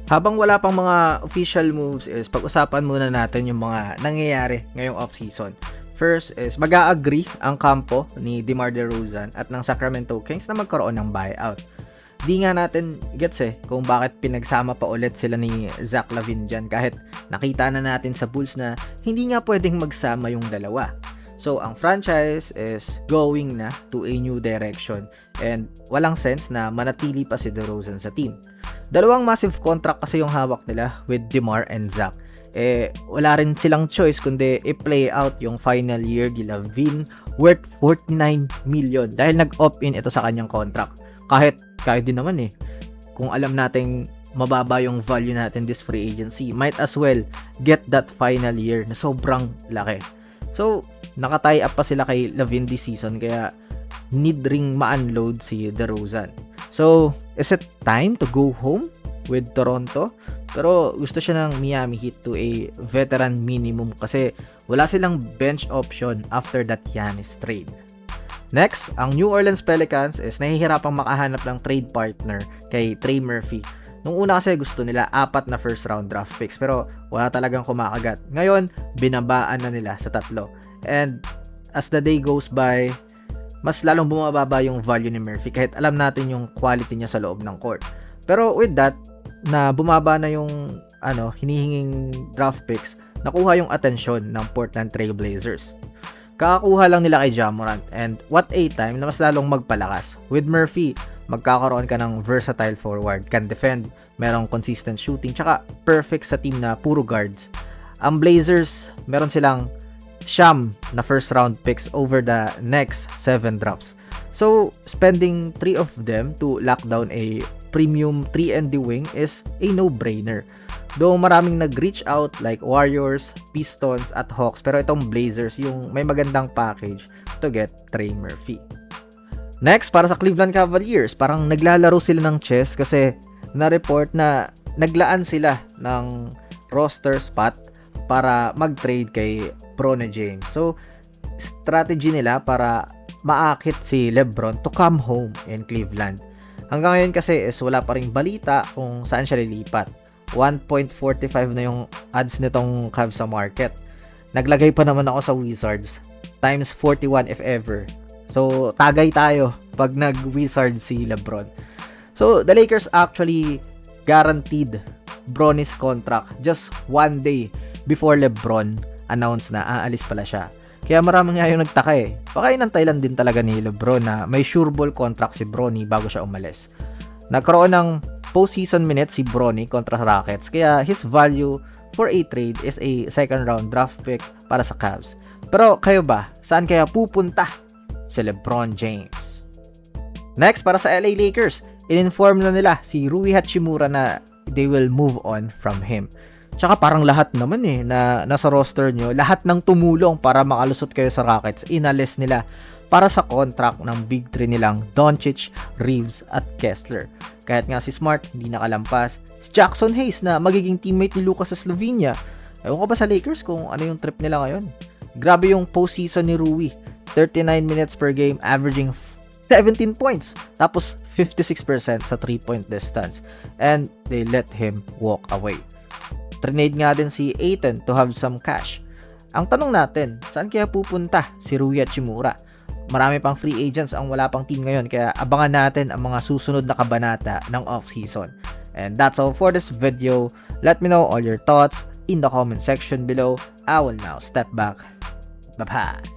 Habang wala pang mga official moves is pag-usapan muna natin yung mga nangyayari ngayong off-season. First is mag-a-agree ang kampo ni DeMar DeRozan at ng Sacramento Kings na magkaroon ng buyout. Di nga natin gets kung bakit pinagsama pa ulit sila ni Zach LaVine dyan kahit nakita na natin sa Bulls na hindi nga pwedeng magsama yung dalawa. So, ang franchise is going na to a new direction and walang sense na manatili pa si DeRozan sa team. Dalawang massive contract kasi yung hawak nila with DeMar and Zach. Wala rin silang choice kundi i-play out yung final year ni LaVine worth 49 million dahil nag-opt-in ito sa kanyang contract. Kahit din naman kung alam nating mababa yung value natin this free agency, might as well get that final year na sobrang laki. So, naka-tie up pa sila kay LaVine this season kaya need ring ma-unload si DeRozan. So, is it time to go home with Toronto? Pero gusto siya ng Miami Heat to a veteran minimum kasi wala silang bench option after that Giannis trade. Next, ang New Orleans Pelicans is nahihirapang makahanap ng trade partner kay Trey Murphy. Nung una kasi gusto nila 4 na first round draft picks pero wala talagang kumakagat. Ngayon, binabaan na nila sa 3. And as the day goes by, mas lalong bumababa yung value ni Murphy kahit alam natin yung quality niya sa loob ng court. Pero with that, na bumaba na yung hinihinging draft picks, nakuha yung atensyon ng Portland Trail Blazers. Kakakuha lang nila kay Ja Morant and what a time na mas lalong magpalakas. With Murphy, magkakaroon ka ng versatile forward, can defend, merong consistent shooting, tsaka perfect sa team na puro guards. Ang Blazers, meron silang siyam na first round picks over the next 7 drafts. So, spending 3 of them to lock down a premium 3 and D wing is a no-brainer. Though maraming nag-reach out like Warriors, Pistons at Hawks, pero itong Blazers yung may magandang package to get Trey Murphy. Next, para sa Cleveland Cavaliers, parang naglalaro sila ng chess kasi na-report na naglaan sila ng roster spot para mag-trade kay Bron James. So, strategy nila para maakit si LeBron to come home in Cleveland. Hanggang ngayon kasi is wala pa ring balita kung saan siya lilipat. 1.45 na yung odds nitong Cavs sa market. Naglagay pa naman ako sa Wizards times 41 if ever. So, tagay tayo pag nag-Wizards si LeBron. So, the Lakers actually guaranteed Bronny's contract just 1 day before LeBron announced na aalis pala siya. Kaya maraming nga yung nagtaka Baka inantay lang din talaga ni LeBron na may sure ball contract si Bronny bago siya umalis. Nagkaroon ng postseason minutes si Bronny kontra Rockets kaya his value for a trade is a second round draft pick para sa Cavs. Pero kayo ba? Saan kaya pupunta si LeBron James? Next, para sa LA Lakers, in-inform na nila si Rui Hachimura na they will move on from him. Tsaka parang lahat naman na nasa roster nyo, lahat ng tumulong para makalusot kayo sa Rockets, inalis nila para sa contract ng Big 3 nilang Doncic, Reeves at Kessler. Kahit nga si Smart hindi nakalampas, si Jackson Hayes na magiging teammate ni Lucas Slovenia. Ewan ko ba sa Lakers kung ano yung trip nila ngayon? Grabe yung postseason ni Rui, 39 minutes per game, averaging 17 points, tapos 56% sa 3-point distance, and they let him walk away. Trade nga din si Ayton to have some cash. Ang tanong natin, saan kaya pupunta si Rui Hachimura? Marami pang free agents ang wala pang team ngayon kaya abangan natin ang mga susunod na kabanata ng off-season. And that's all for this video. Let me know all your thoughts in the comment section below. I will now step back. Bye-bye.